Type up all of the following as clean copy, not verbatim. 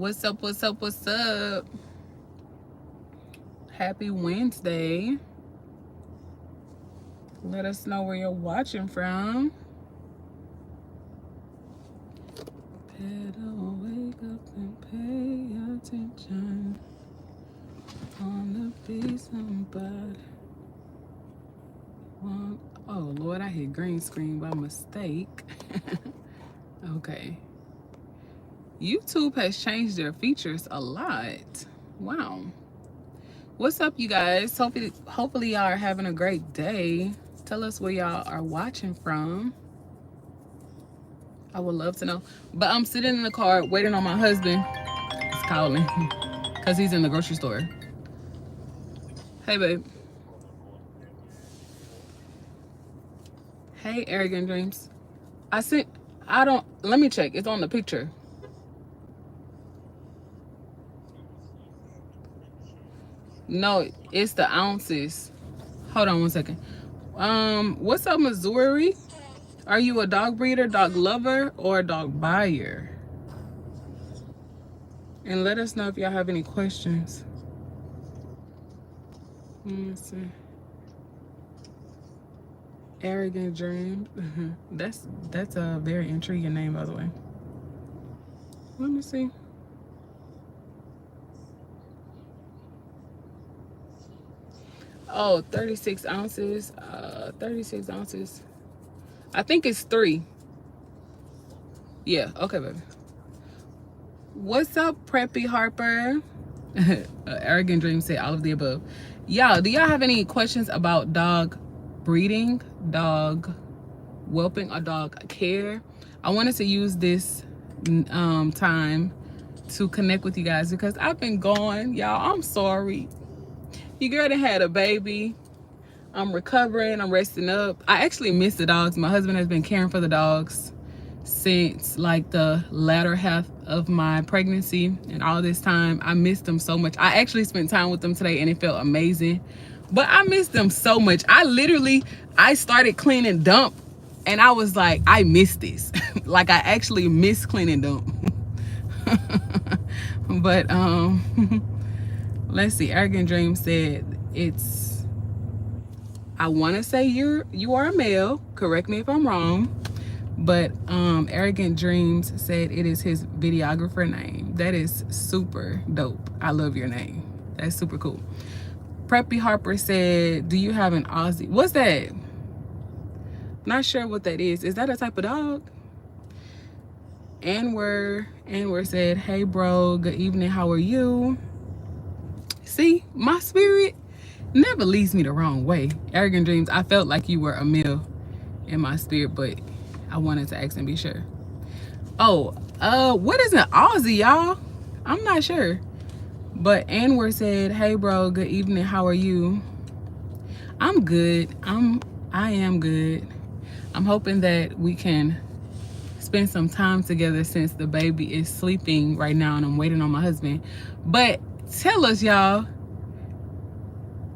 What's up? What's up? What's up? Happy Wednesday. Let us know where you're watching from. Better wake up and pay attention. Wanna be somebody. Oh Lord, I hit green screen by mistake. Okay. YouTube has changed their features a lot. Wow. What's up, you guys? Hopefully y'all are having a great day. Tell us where y'all are watching from. I would love to know. But I'm sitting in the car waiting on my husband. He's calling because he's in the grocery store. Hey, babe. Hey, Arrogant Dreams. Let me check. It's on the picture. No, it's the ounces. Hold on one second. What's up, Missouri? Are you a dog breeder, dog lover, or a dog buyer? And let us know if y'all have any questions. Let's see. Arrogant Dreams. That's a very intriguing name, by the way. Let me see. Oh, 36 ounces. 36 ounces. I think it's 3. Yeah, okay, baby. What's up, Preppy Harper? Arrogant Dream said all of the above. Y'all, do y'all have any questions about dog breeding, dog whelping, or dog care? I wanted to use this time to connect with you guys because I've been gone. Y'all, I'm sorry. Your girl done had a baby. I'm recovering. I'm resting up. I actually miss the dogs. My husband has been caring for the dogs since like the latter half of my pregnancy, and all this time I missed them so much. I actually spent time with them today and it felt amazing, but I missed them so much. I started cleaning dump and I was like, I miss this. Like, I actually miss cleaning dump. But let's see. Arrogant Dream said I want to say you are a male. Correct me if I'm wrong. But Arrogant Dreams said it is his videographer name. That is super dope. I love your name. That's super cool. Preppy Harper said, do you have an Aussie? What's that? Not sure what that is. Is that a type of dog? Anwar said, hey bro, good evening, how are you? See, my spirit never leads me the wrong way. Arrogant Dreams, I felt like you were a male in my spirit, but I wanted to ask and be sure. Oh, what is an Aussie, y'all? I'm not sure. But Anwar said, hey bro, good evening, how are you? I'm good. I am good. I'm hoping that we can spend some time together since the baby is sleeping right now and I'm waiting on my husband. But tell us, y'all,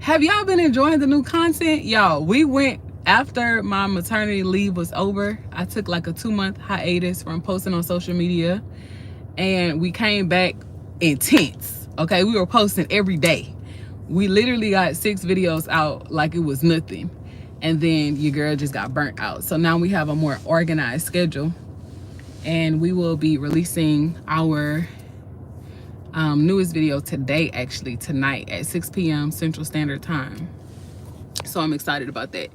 have y'all been enjoying the new content? Y'all, we went after my maternity leave was over. I took like a 2-month hiatus from posting on social media, and we came back intense. Okay, we were posting every day. We literally got 6 videos out like it was nothing, and then your girl just got burnt out. So now we have a more organized schedule, and we will be releasing our newest video today, actually tonight at 6 p.m. Central Standard Time. So I'm excited about that.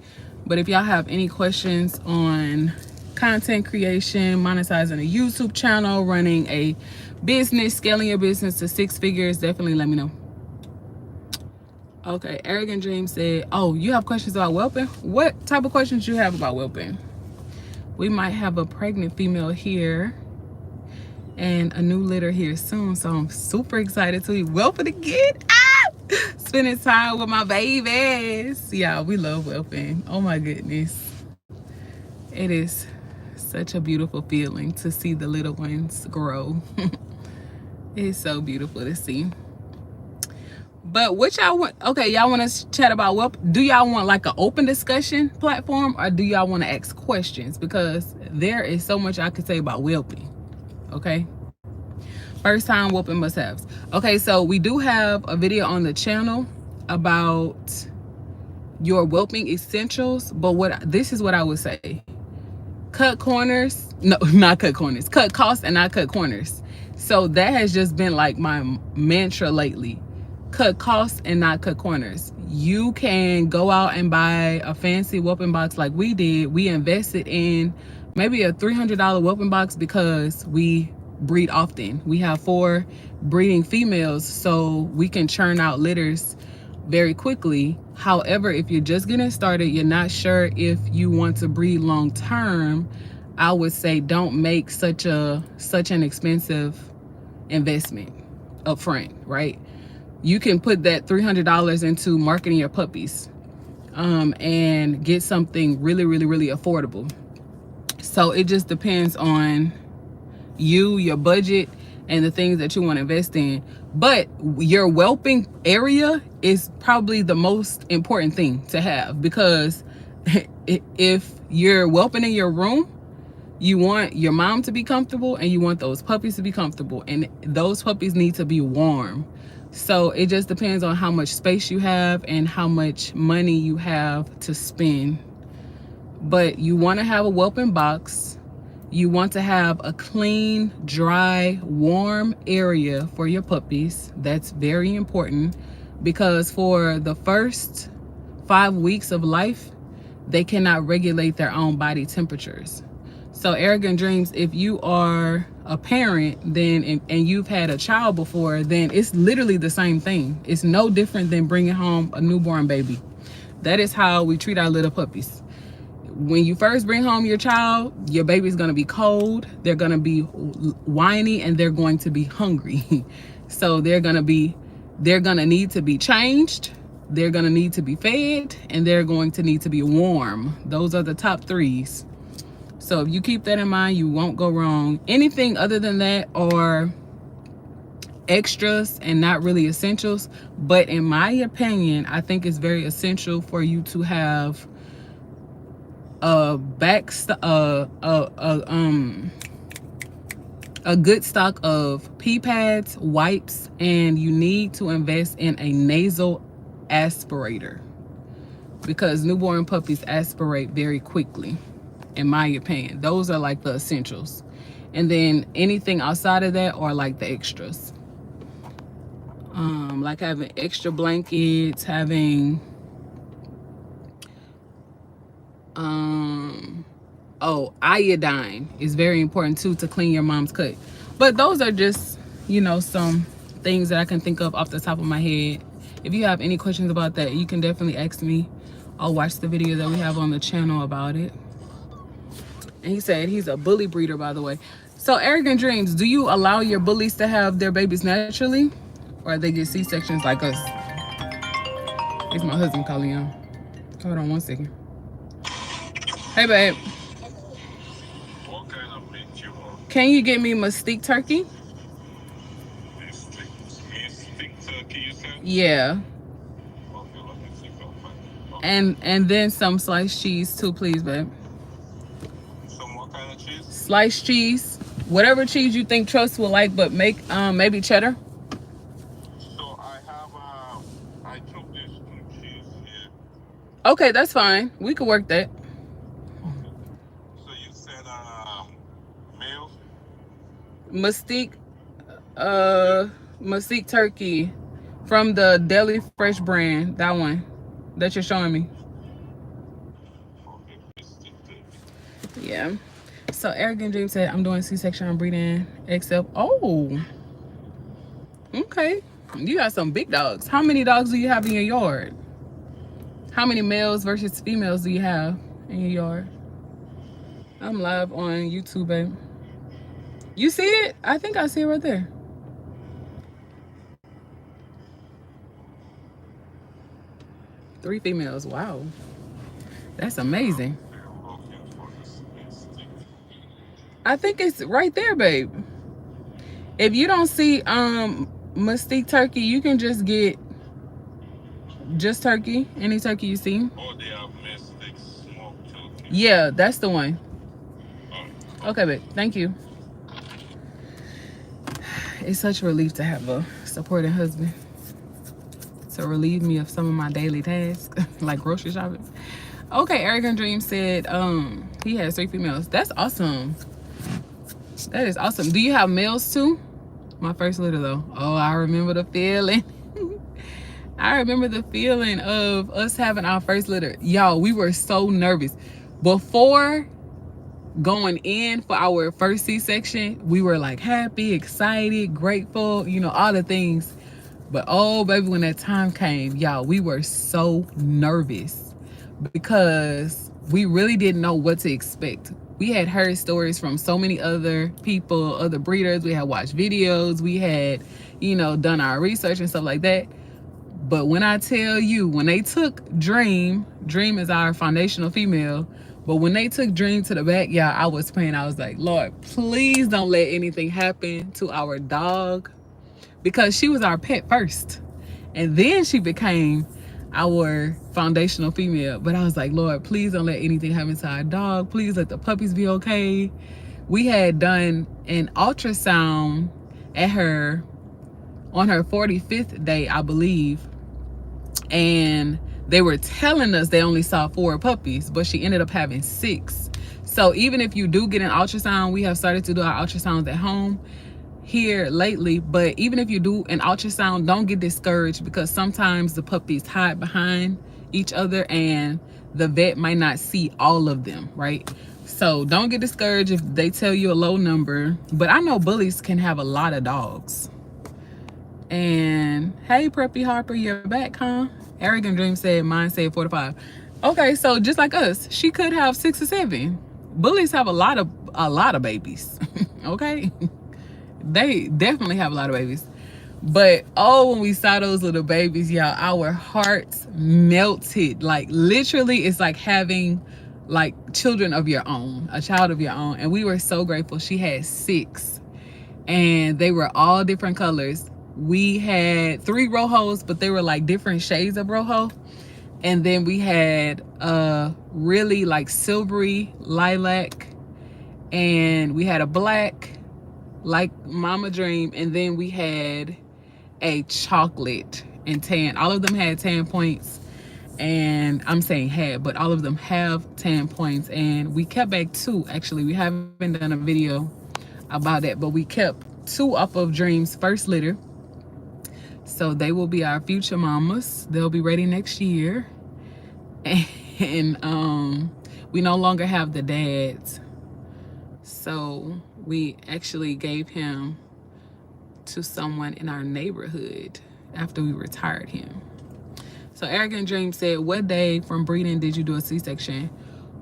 But if y'all have any questions on content creation, monetizing a YouTube channel, running a business, scaling your business to 6 figures, definitely let me know. Okay, Arrogant Dream said, oh, you have questions about whelping? What type of questions you have about whelping? We might have a pregnant female here and a new litter here soon, so I'm super excited to be whelping again. Spending time with my babies. Yeah, we love whelping. Oh my goodness. It is such a beautiful feeling to see the little ones grow. It's so beautiful to see. But what y'all want? Okay, y'all want to chat about whelp? Do y'all want like an open discussion platform, or do y'all want to ask questions? Because there is so much I could say about whelping. Okay. First time whooping must-haves. Okay, so we do have a video on the channel about your whelping essentials, but this is what I would say. Cut corners. No, not cut corners. Cut costs and not cut corners. So that has just been like my mantra lately. Cut costs and not cut corners. You can go out and buy a fancy whelping box like we did. We invested in maybe a $300 whelping box because we breed often. We have 4 breeding females, so we can churn out litters very quickly. However, if you're just getting started, you're not sure if you want to breed long term, I would say don't make such an expensive investment up front, right? You can put that $300 into marketing your puppies and get something really, really, really affordable. So it just depends on you, your budget, and the things that you want to invest in. But your whelping area is probably the most important thing to have, because if you're whelping in your room, you want your mom to be comfortable and you want those puppies to be comfortable, and those puppies need to be warm. So it just depends on how much space you have and how much money you have to spend. But you want to have a whelping box. You want to have a clean, dry, warm area for your puppies. That's very important, because for the first 5 weeks of life, they cannot regulate their own body temperatures. So Arrogant Dreams, if you are a parent then and you've had a child before, then it's literally the same thing. It's no different than bringing home a newborn baby. That is how we treat our little puppies. When you first bring home your child, your baby's going to be cold, they're going to be whiny, and they're going to be hungry. So they're going to need to be changed, they're going to need to be fed, and they're going to need to be warm. Those are the top 3s. So if you keep that in mind, you won't go wrong. Anything other than that are extras and not really essentials. But in my opinion, I think it's very essential for you to have a good stock of pee pads, wipes, and you need to invest in a nasal aspirator, because newborn puppies aspirate very quickly, in my opinion. Those are like the essentials, and then anything outside of that are like the extras, like having extra blankets, having iodine is very important too, to clean your mom's cut. But those are just, you know, some things that I can think of off the top of my head. If you have any questions about that, you can definitely ask me. I'll watch the video that we have on the channel about it. And he said he's a bully breeder, by the way. So Arrogant Dreams, do you allow your bullies to have their babies naturally, or they get C-sections like us? It's my husband calling y'all. Hold on 1 second. Hey babe, What kind of meat you want? can you get me Mystique turkey? Mystic turkey, you said? Yeah. Okay, let me see if I'll find it. And then some sliced cheese too, please, babe. Some what kind of cheese? Sliced cheese, whatever cheese you think Trust will like, but make maybe cheddar. So I took these 2 cheese here. Okay, that's fine. We could work that. Okay. So you said male? Mystique turkey from the Deli Fresh brand. That one that you're showing me. Okay, Mystic turkey. Yeah. So Arrogant Dream said, I'm doing C-section, I'm breeding except, oh, okay. You got some big dogs. How many dogs do you have in your yard? How many males versus females do you have in your yard? I'm live on YouTube, babe. You see it? I think I see it right there. Three females. Wow. That's amazing. I'm looking for this Mystic. I think it's right there, babe. If you don't see Mystique turkey, you can just get just turkey. Any turkey you see. Oh, they have Mystic smoked turkey. Yeah, that's the one. Alright. Okay, babe. Thank you. It's such a relief to have a supporting husband to relieve me of some of my daily tasks, like grocery shopping. Okay, Arrogant Dream said he has 3 females. That's awesome. That is awesome. Do you have males too? My first litter though. Oh, I remember the feeling. I remember the feeling of us having our first litter. Y'all, we were so nervous. Before going in for our first C-section, we were like happy, excited, grateful, you know, all the things. But oh baby, when that time came, y'all, we were so nervous because we really didn't know what to expect. We had heard stories from so many other people, other breeders. We had watched videos. We had, you know, done our research and stuff like that. But when I tell you, when they took Dream is our foundational female, but when they took Dream to the back, y'all, I was praying. I was like, Lord, please don't let anything happen to our dog, because she was our pet first. And then she became our foundational female. But I was like, Lord, please don't let anything happen to our dog. Please let the puppies be okay. We had done an ultrasound at her on her 45th day, I believe. And they were telling us they only saw 4 puppies, but she ended up having 6. So even if you do get an ultrasound, we have started to do our ultrasounds at home here lately. But even if you do an ultrasound, don't get discouraged, because sometimes the puppies hide behind each other and the vet might not see all of them, right? So don't get discouraged if they tell you a low number. But I know bullies can have a lot of dogs. And hey, Preppy Harper, you're back, huh? Arrogant Dream said mine said 4 to 5. Okay, so just like us, she could have 6 or 7. Bullies have a lot of babies. Okay, they definitely have a lot of babies. But oh, when we saw those little babies, y'all, our hearts melted. Like literally, it's like having like children of your own, a child of your own. And we were so grateful. She had 6, and they were all different colors. We had 3 rojos, but they were like different shades of rojo. And then we had really like silvery lilac, and we had a black like Mama Dream, and then we had a chocolate and tan. All of them had tan points, and I'm saying had, but all of them have tan points. And we kept back 2. Actually, we haven't done a video about that, but we kept 2 off of Dream's first litter. So they will be our future mamas. They'll be ready next year. And we no longer have the dads. So we actually gave him to someone in our neighborhood after we retired him. So Arrogant Dream said, what day from breeding did you do a C-section?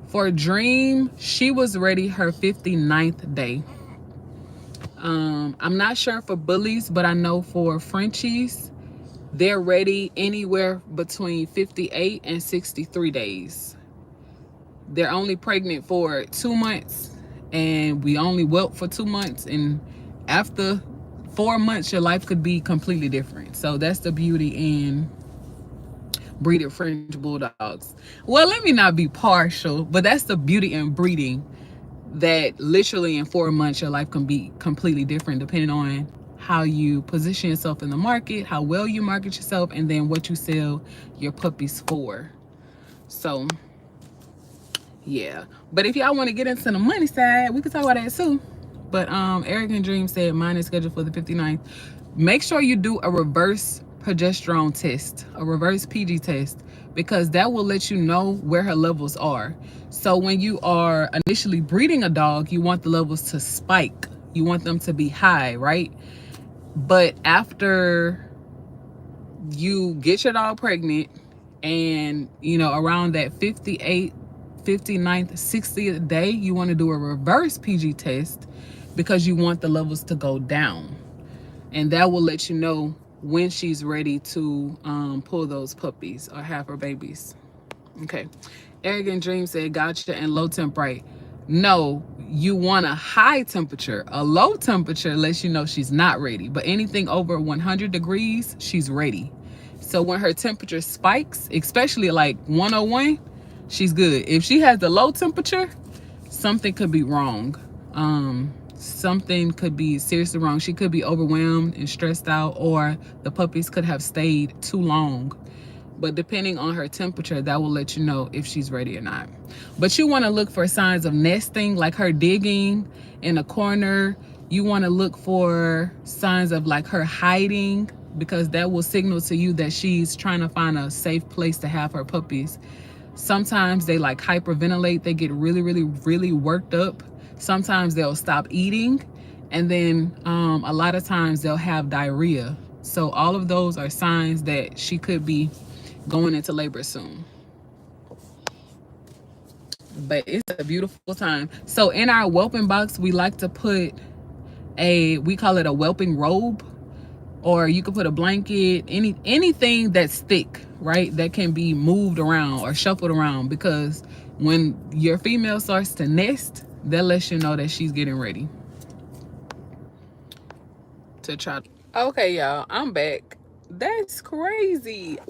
For Dream, she was ready her 59th day. I'm not sure for bullies, but I know for Frenchies, they're ready anywhere between 58 and 63 days. They're only pregnant for 2 months, and we only whelp for 2 months. And after 4 months, your life could be completely different. So that's the beauty in breeding French Bulldogs. Well, let me not be partial, but that's the beauty in breeding, that literally in 4 months your life can be completely different depending on how you position yourself in the market, how well you market yourself, and then what you sell your puppies for. So yeah, but if y'all want to get into the money side, we could talk about that too. But Arrogant Dream said mine is scheduled for the 59th. Make sure you do a reverse progesterone test, a reverse PG test, because that will let you know where her levels are. So when you are initially breeding a dog, you want the levels to spike. You want them to be high, right? But after you get your dog pregnant, and you know, around that 58th, 59th, 60th day, you want to do a reverse PG test, because you want the levels to go down. And that will let you know when she's ready to pull those puppies or have her babies. Okay. Arrogant Dream said gotcha and low temp, right? No, you want a high temperature. A low temperature lets you know she's not ready, but anything over 100 degrees, she's ready. So when her temperature spikes, especially like 101, she's good. If she has the low temperature, something could be wrong. something could be seriously wrong. She could be overwhelmed and stressed out, or the puppies could have stayed too long. But depending on her temperature, that will let you know if she's ready or not. But you want to look for signs of nesting, like her digging in a corner. You want to look for signs of like her hiding, because that will signal to you that she's trying to find a safe place to have her puppies. Sometimes they like hyperventilate. They get really, really, really worked up. Sometimes they'll stop eating. And then a lot of times they'll have diarrhea. So all of those are signs that she could be going into labor soon. But it's a beautiful time. So in our whelping box, we like to put we call it a whelping robe, or you could put a blanket, anything that's thick, right, that can be moved around or shuffled around, because when your female starts to nest, that lets you know that she's getting ready to try. Okay, y'all, I'm back. That's crazy.